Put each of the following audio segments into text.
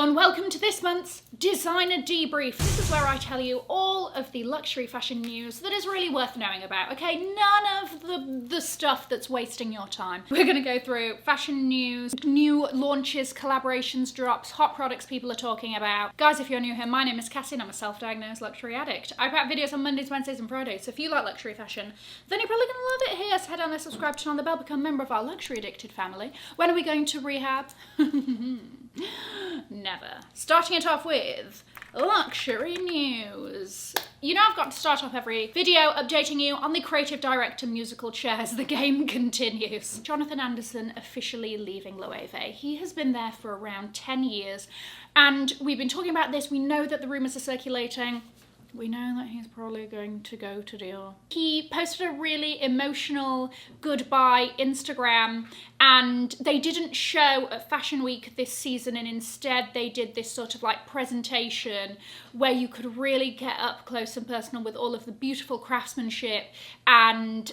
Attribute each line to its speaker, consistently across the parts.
Speaker 1: Hello and welcome to this month's Designer Debrief. This is where I tell you all of the luxury fashion news that is really worth knowing about, okay? None of the stuff that's wasting your time. We're gonna go through fashion news, new launches, collaborations, drops, hot products people are talking about. Guys, if you're new here, my name is Cassie and I'm a self-diagnosed luxury addict. I put out videos on Mondays, Wednesdays and Fridays, so if you like luxury fashion, then you're probably gonna love it here. So head on there, subscribe, turn on the bell, become a member of our luxury addicted family. When are we going to rehab? Never. Starting it off with luxury news. You know I've got to start off every video updating you on the creative director musical chair as the game continues. Jonathan Anderson officially leaving Loewe. He has been there for around 10 years and we've been talking about this. We know that the rumours are circulating. We know that he's probably going to go to Dior. He posted a really emotional goodbye Instagram and they didn't show at Fashion Week this season, and instead they did this sort of like presentation where you could really get up close and personal with all of the beautiful craftsmanship and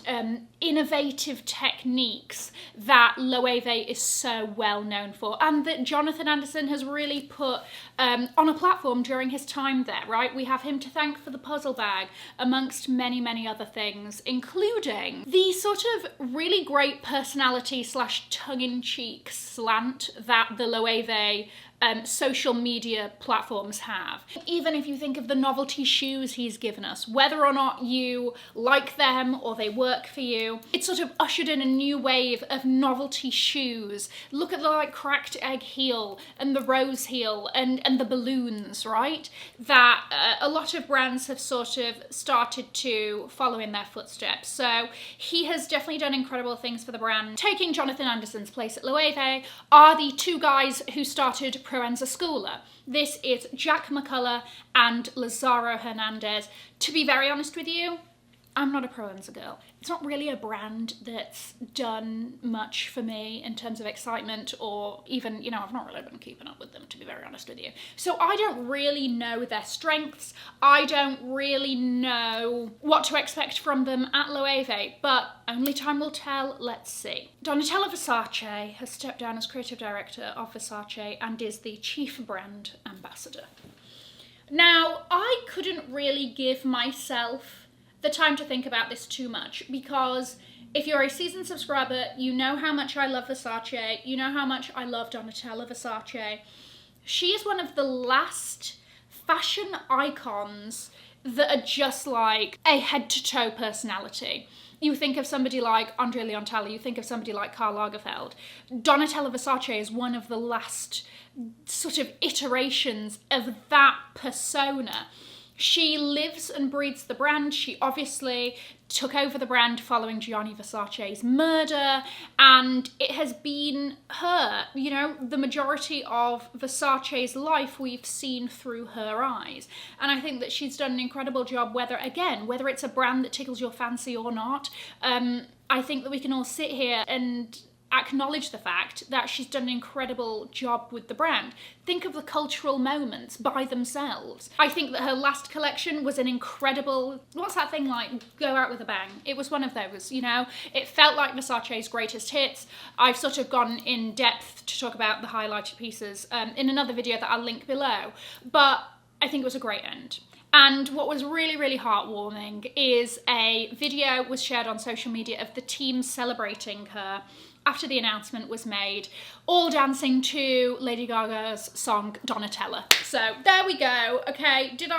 Speaker 1: innovative techniques that Loewe is so well known for, and that Jonathan Anderson has really put on a platform during his time there, right? We have him to thank for the puzzle bag, amongst many, many other things, including the sort of really great personality slash tongue-in-cheek slant that the Loewe social media platforms have. Even if you think of the novelty shoes he's given us, whether or not you like them or they work for you, it's sort of ushered in a new wave of novelty shoes. Look at the like cracked egg heel and the rose heel and the balloons, right? That a lot of brands have sort of started to follow in their footsteps. So he has definitely done incredible things for the brand. Taking Jonathan Anderson's place at Loewe are the two guys who started Proenza Schooler. This is Jack McCullough and Lazaro Hernandez. To be very honest with you, I'm not a Proenza girl. It's not really a brand that's done much for me in terms of excitement, or even, you know, I've not really been keeping up with them, to be very honest with you. So I don't really know their strengths. I don't really know what to expect from them at Loewe, but only time will tell. Let's see. Donatella Versace has stepped down as creative director of Versace and is the chief brand ambassador. Now, I couldn't really give myself the time to think about this too much, because if you're a seasoned subscriber, you know how much I love Versace, you know how much I love Donatella Versace. She is one of the last fashion icons that are just like a head-to-toe personality. You think of somebody like Andrea Leontalla, you think of somebody like Karl Lagerfeld. Donatella Versace is one of the last sort of iterations of that persona. She lives and breathes the brand. She obviously took over the brand following Gianni Versace's murder, and it has been her, you know, the majority of Versace's life we've seen through her eyes. And I think that she's done an incredible job, whether it's a brand that tickles your fancy or not. I think that we can all sit here and acknowledge the fact that she's done an incredible job with the brand. Think of the cultural moments by themselves. I think that her last collection was an incredible, what's that thing like, go out with a bang. It was one of those, you know, it felt like Versace's greatest hits. I've sort of gone in depth to talk about the highlighted pieces in another video that I'll link below, but I think it was a great end. And what was really, really heartwarming is a video was shared on social media of the team celebrating her after the announcement was made, all dancing to Lady Gaga's song Donatella. So there we go. Okay, did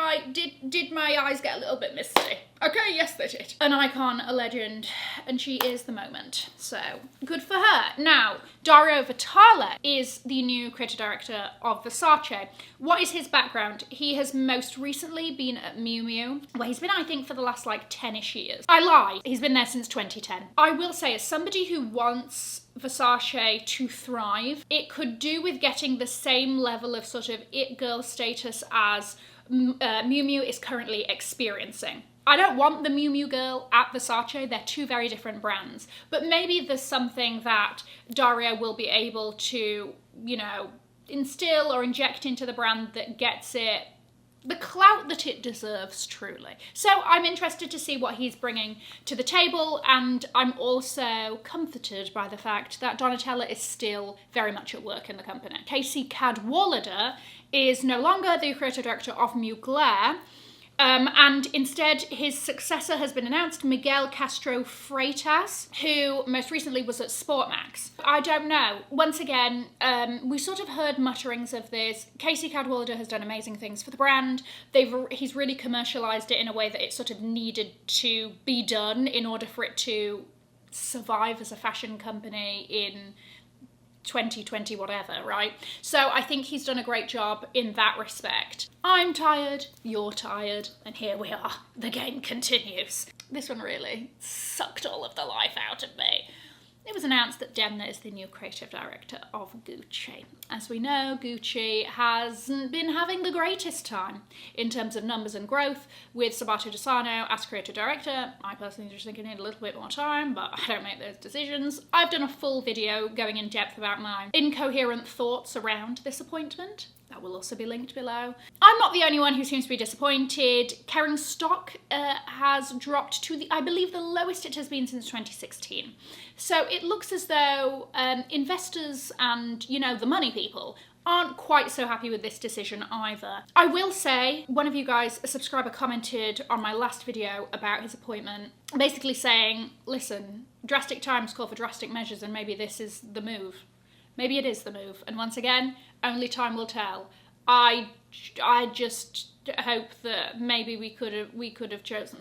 Speaker 1: my eyes get a little bit misty? Okay, yes they did. An icon, a legend, and she is the moment. So good for her. Now, Dario Vitale is the new creative director of Versace. What is his background? He has most recently been at Miu Miu, where he's been, I think, for the last like 10-ish years. I lie, he's been there since 2010. I will say, as somebody who wants Versace to thrive, it could do with getting the same level of sort of it girl status as Miu Miu is currently experiencing. I don't want the Miu Miu girl at Versace, they're two very different brands, but maybe there's something that Dario will be able to, you know, instill or inject into the brand that gets it the clout that it deserves, truly. So I'm interested to see what he's bringing to the table, and I'm also comforted by the fact that Donatella is still very much at work in the company. Casey Cadwallader is no longer the creative director of Mugler, and instead his successor has been announced, Miguel Castro Freitas, who most recently was at Sportmax. I don't know. Once again, we sort of heard mutterings of this. Casey Cadwallader has done amazing things for the brand. He's really commercialised it in a way that it sort of needed to be done in order for it to survive as a fashion company in 2020 whatever, right? So I think he's done a great job in that respect. I'm tired, you're tired, and here we are. The game continues. This one really sucked all of the life out of me. It was announced that Demna is the new creative director of Gucci. As we know, Gucci hasn't been having the greatest time in terms of numbers and growth with Sabato De Sarno as creative director. I personally just think I need a little bit more time, but I don't make those decisions. I've done a full video going in depth about my incoherent thoughts around this appointment. That will also be linked below. I'm not the only one who seems to be disappointed. Kering's stock has dropped to, I believe, the lowest it has been since 2016. So it looks as though investors and, you know, the money people aren't quite so happy with this decision either. I will say, one of you guys, a subscriber, commented on my last video about his appointment, basically saying, listen, drastic times call for drastic measures, and maybe this is the move. Maybe it is the move, and once again, only time will tell. I just hope that maybe we could have chosen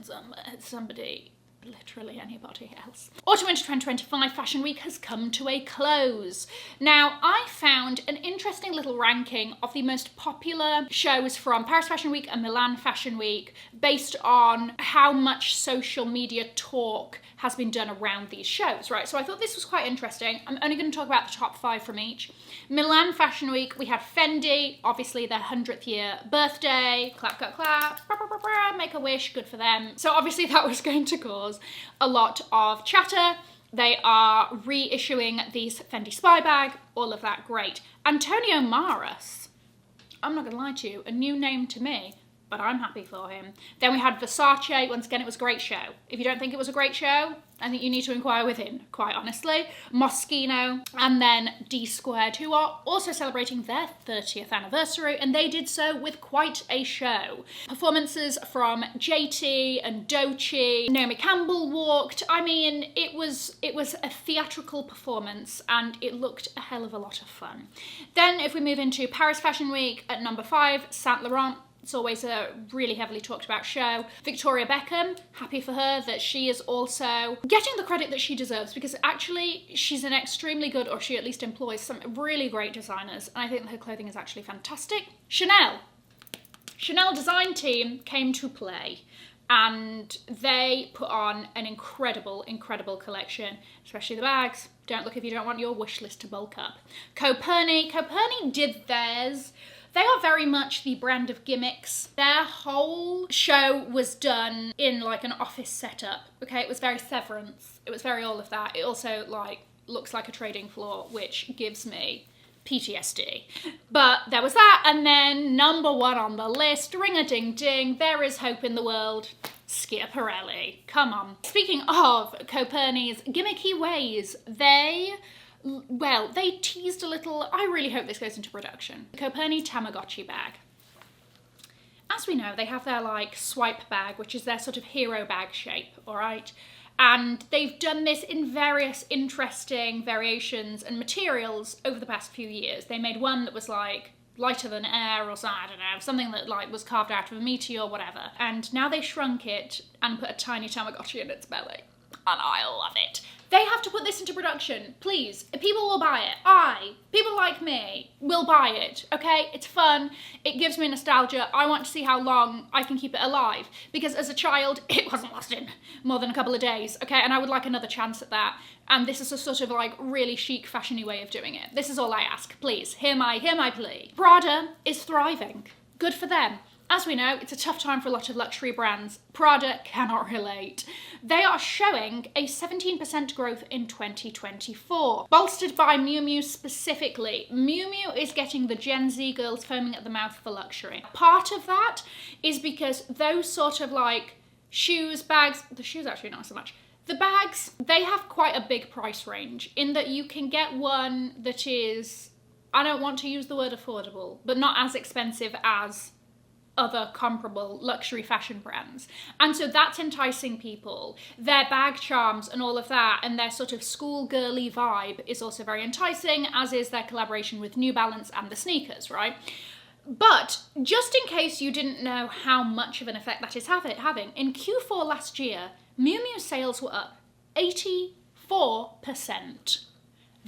Speaker 1: somebody, literally anybody else. Autumn/Winter 2025 Fashion Week has come to a close. Now, I found an interesting little ranking of the most popular shows from Paris Fashion Week and Milan Fashion Week based on how much social media talk has been done around these shows, right? So I thought this was quite interesting. I'm only going to talk about the top 5 from each. Milan Fashion Week, we had Fendi, obviously their 100th year birthday, clap, clap, clap, blah, blah, blah, blah, make a wish, good for them. So obviously that was going to cause a lot of chatter. They are reissuing these Fendi Spy bag, all of that, great. Antonio Maras, I'm not gonna lie to you, a new name to me, but I'm happy for him. Then we had Versace. Once again, it was a great show. If you don't think it was a great show, I think you need to inquire with him, quite honestly. Moschino, and then D Squared, who are also celebrating their 30th anniversary, and they did so with quite a show. Performances from JT and Doechii. Naomi Campbell walked. I mean, it was a theatrical performance, and it looked a hell of a lot of fun. Then, if we move into Paris Fashion Week at number 5, Saint Laurent. It's always a really heavily talked about show. Victoria Beckham, happy for her that she is also getting the credit that she deserves, because actually she's an extremely good, or she at least employs some really great designers, and I think her clothing is actually fantastic. Chanel design team came to play, and they put on an incredible, incredible collection, especially the bags. Don't look if you don't want your wish list to bulk up. Coperni did theirs. They are very much the brand of gimmicks. Their whole show was done in like an office setup, okay? It was very Severance. It was very all of that. It also like looks like a trading floor, which gives me PTSD. But there was that, and then number 1 on the list, ring-a-ding-ding, there is hope in the world. Schiaparelli, come on. Speaking of Coperni's gimmicky ways, they teased a little. I really hope this goes into production. The Coperni Tamagotchi bag. As we know, they have their like swipe bag, which is their sort of hero bag shape, all right? And they've done this in various interesting variations and materials over the past few years. They made one that was like lighter than air or something, I don't know, something that like was carved out of a meteor or whatever. And now they shrunk it and put a tiny Tamagotchi in its belly. And I love it. They have to put this into production, please. People will buy it. People like me, will buy it, okay? It's fun, it gives me nostalgia. I want to see how long I can keep it alive, because as a child, it wasn't lasting more than a couple of days, okay? And I would like another chance at that. And this is a sort of like really chic, fashiony way of doing it. This is all I ask, please. Hear my plea. Prada is thriving. Good for them. As we know, it's a tough time for a lot of luxury brands. Prada cannot relate. They are showing a 17% growth in 2024, bolstered by Miu Miu specifically. Miu Miu is getting the Gen Z girls foaming at the mouth for luxury. Part of that is because those sort of like shoes, bags, the shoes actually not so much. The bags, they have quite a big price range in that you can get one that is, I don't want to use the word affordable, but not as expensive as other comparable luxury fashion brands. And so that's enticing people. Their bag charms and all of that and their sort of schoolgirly vibe is also very enticing, as is their collaboration with New Balance and the sneakers, right? But just in case you didn't know how much of an effect that is having, in Q4 last year, Miu Miu sales were up 84%.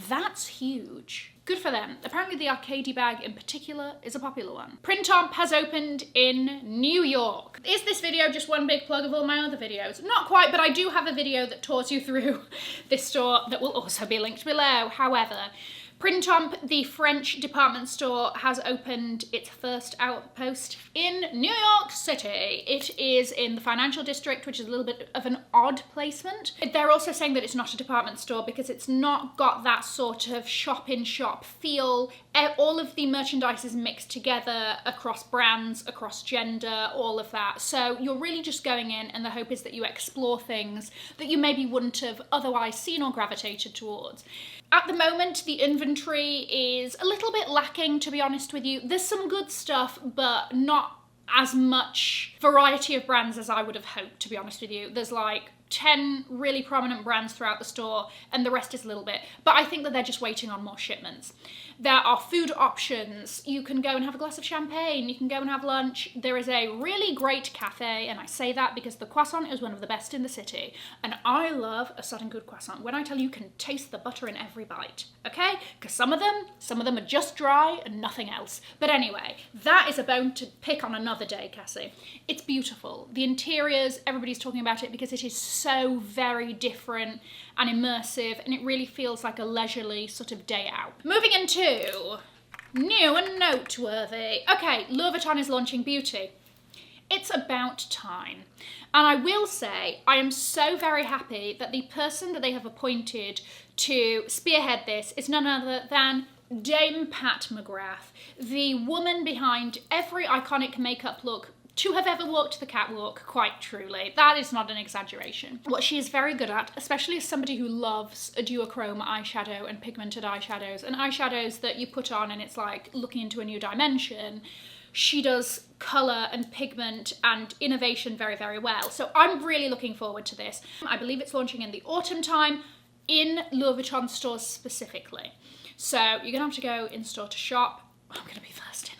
Speaker 1: That's huge. Good for them. Apparently the arcadey bag in particular is a popular one. Printemps has opened in New York. Is this video just one big plug of all my other videos? Not quite, but I do have a video that tours you through this store that will also be linked below. However, Printemps, the French department store, has opened its first outpost in New York City. It is in the financial district, which is a little bit of an odd placement. They're also saying that it's not a department store because it's not got that sort of shop-in-shop feel. All of the merchandise is mixed together across brands, across gender, all of that. So you're really just going in and the hope is that you explore things that you maybe wouldn't have otherwise seen or gravitated towards. At the moment, the inventory is a little bit lacking, to be honest with you. There's some good stuff, but not as much variety of brands as I would have hoped, to be honest with you. There's like 10 really prominent brands throughout the store and the rest is a little bit. But I think that they're just waiting on more shipments. There are food options. You can go and have a glass of champagne. You can go and have lunch. There is a really great cafe, and I say that because the croissant is one of the best in the city. And I love a Sudden Good croissant. When I tell you, you can taste the butter in every bite, okay? Because some of them are just dry and nothing else. But anyway, that is a bone to pick on another day, Cassie. It's beautiful. The interiors, everybody's talking about it because it is so very different and immersive, and it really feels like a leisurely sort of day out. Moving into new and noteworthy. Okay, Louis Vuitton is launching beauty. It's about time. And I will say, I am so very happy that the person that they have appointed to spearhead this is none other than Dame Pat McGrath, the woman behind every iconic makeup look to have ever walked the catwalk, quite truly. That is not an exaggeration. What she is very good at, especially as somebody who loves a duochrome eyeshadow and pigmented eyeshadows, and eyeshadows that you put on and it's like looking into a new dimension, she does colour and pigment and innovation very, very well. So I'm really looking forward to this. I believe it's launching in the autumn time in Louis Vuitton stores specifically. So you're gonna have to go in store to shop. I'm gonna be first in line.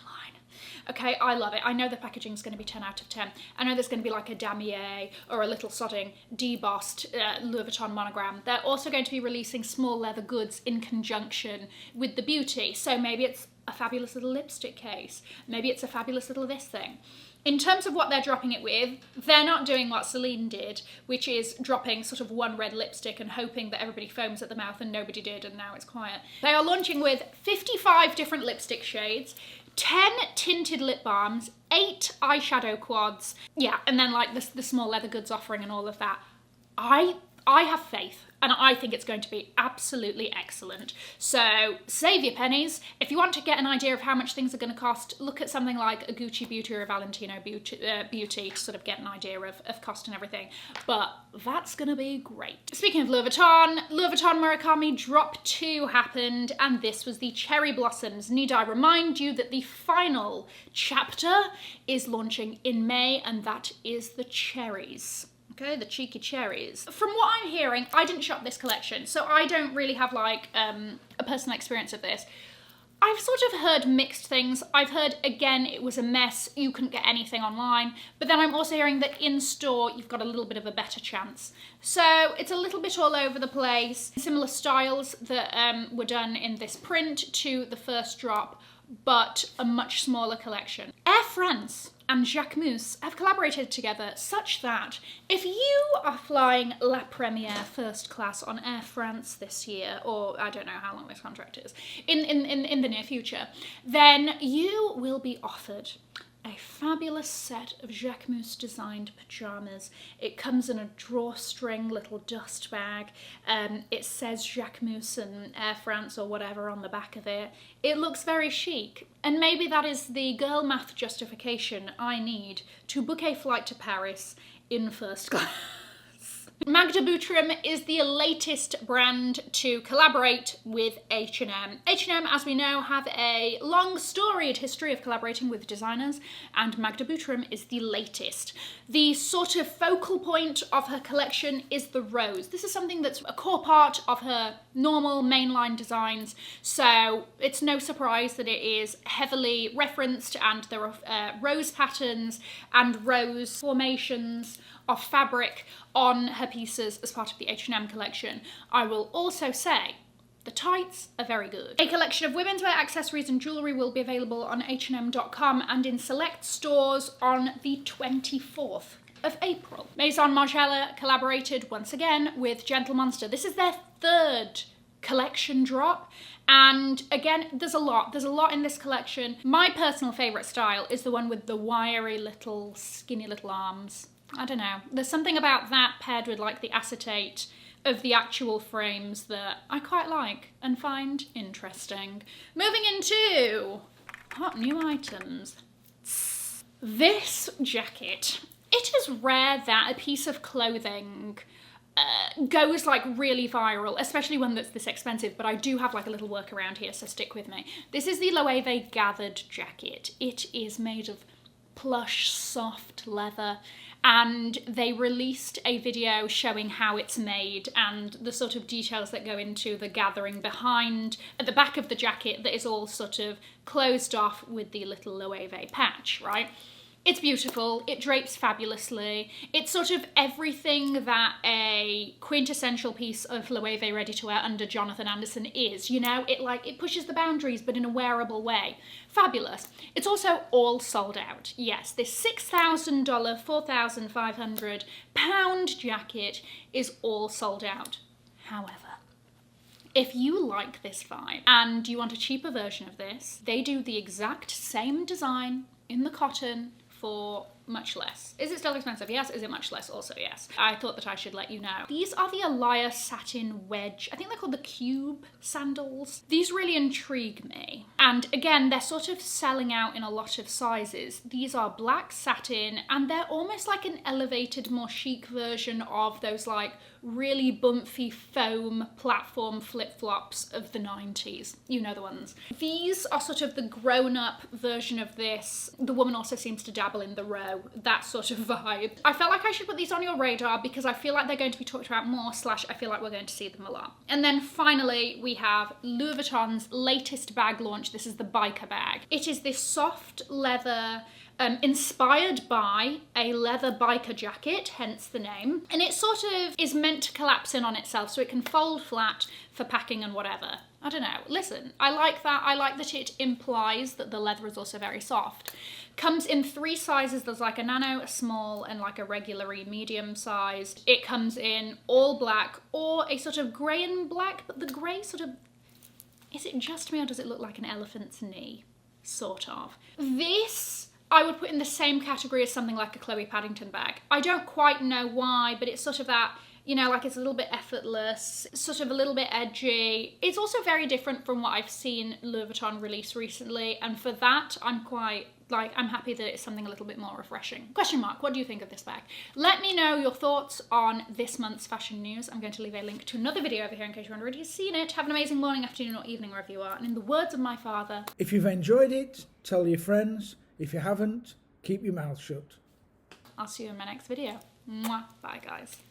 Speaker 1: Okay, I love it. I know the packaging is going to be 10 out of 10. I know there's going to be like a damier or a little sodding debossed Louis Vuitton monogram. They're also going to be releasing small leather goods in conjunction with the beauty. So maybe it's a fabulous little lipstick case. Maybe it's a fabulous little this thing. In terms of what they're dropping it with, they're not doing what Celine did, which is dropping sort of one red lipstick and hoping that everybody foams at the mouth, and nobody did, and now it's quiet. They are launching with 55 different lipstick shades, 10 tinted lip balms, 8 eyeshadow quads, yeah, and then like the small leather goods offering and all of that. I have faith, and I think it's going to be absolutely excellent. So save your pennies. If you want to get an idea of how much things are going to cost, look at something like a Gucci Beauty or a Valentino Beauty to sort of get an idea of cost and everything. But that's going to be great. Speaking of Louis Vuitton Murakami Drop 2 happened, and this was the Cherry Blossoms. Need I remind you that the final chapter is launching in May, and that is the cherries. Okay, the cheeky cherries. From what I'm hearing, I didn't shop this collection, so I don't really have like a personal experience of this. I've sort of heard mixed things. I've heard, again, it was a mess, you couldn't get anything online, but then I'm also hearing that in store you've got a little bit of a better chance. So it's a little bit all over the place. Similar styles that were done in this print to the first drop, but a much smaller collection. Air France and Jacquemus have collaborated together such that if you are flying La Première first class on Air France this year, or I don't know how long this contract is, in the near future, then you will be offered a fabulous set of Jacquemus designed pyjamas. It comes in a drawstring little dust bag. It says Jacquemus and Air France or whatever on the back of it. It looks very chic, and maybe that is the girl math justification I need to book a flight to Paris in first class. Magda Butrym is the latest brand to collaborate with H&M. H&M, as we know, have a long storied history of collaborating with designers, and Magda Butrym is the latest. The sort of focal point of her collection is the rose. This is something that's a core part of her normal mainline designs, so it's no surprise that it is heavily referenced, and there are rose patterns and rose formations of fabric on her pieces as part of the H&M collection. I will also say the tights are very good. A collection of women's wear accessories and jewellery will be available on hm.com and in select stores on the 24th of April. Maison Margiela collaborated once again with Gentle Monster. This is their third collection drop, and again, there's a lot in this collection. My personal favourite style is the one with the wiry little, skinny little arms. I don't know, there's something about that paired with like the acetate of the actual frames that I quite like and find interesting. Moving into hot new items. This jacket. It is rare that a piece of clothing goes like really viral, especially one that's this expensive, but I do have like a little workaround here, so stick with me. This is the Loewe gathered jacket. It is made of plush, soft leather, and they released a video showing how it's made and the sort of details that go into the gathering behind at the back of the jacket that is all sort of closed off with the little Loewe patch, right? It's beautiful, it drapes fabulously, it's sort of everything that a quintessential piece of Loewe ready-to-wear under Jonathan Anderson is, you know? It pushes the boundaries, but in a wearable way. Fabulous. It's also all sold out. Yes, this $6,000, £4,500 jacket is all sold out. However, if you like this vibe and you want a cheaper version of this, they do the exact same design in the cotton for much less. Is it still expensive? Yes. Is it much less? Also yes. I thought that I should let you know. These are the Alaïa satin wedge. I think they're called the cube sandals. These really intrigue me. And again, they're sort of selling out in a lot of sizes. These are black satin, and they're almost like an elevated, more chic version of those like really bumpy foam platform flip-flops of the 90s. You know the ones. These are sort of the grown-up version of this. The woman also seems to dabble in the row, that sort of vibe. I felt like I should put these on your radar because I feel like they're going to be talked about more, / I feel like we're going to see them a lot. And then finally, we have Louis Vuitton's latest bag launch. This is the biker bag. It is this soft leather, inspired by a leather biker jacket, hence the name. And it sort of is meant to collapse in on itself so it can fold flat for packing and whatever. I don't know. Listen, I like that. I like that it implies that the leather is also very soft. Comes in 3 sizes. There's like a nano, a small, and like a regular medium sized. It comes in all black or a sort of grey and black, but the grey sort of, is it just me or does it look like an elephant's knee? Sort of. This I would put in the same category as something like a Chloe Paddington bag. I don't quite know why, but it's sort of that, you know, like it's a little bit effortless, sort of a little bit edgy. It's also very different from what I've seen Louis Vuitton release recently, and for that, I'm quite, like, I'm happy that it's something a little bit more refreshing. Question mark, what do you think of this bag? Let me know your thoughts on this month's fashion news. I'm going to leave a link to another video over here in case you haven't already seen it. Have an amazing morning, afternoon, or evening wherever you are. And in the words of my father,
Speaker 2: if you've enjoyed it, tell your friends. If you haven't, keep your mouth shut.
Speaker 1: I'll see you in my next video. Mwah. Bye, guys.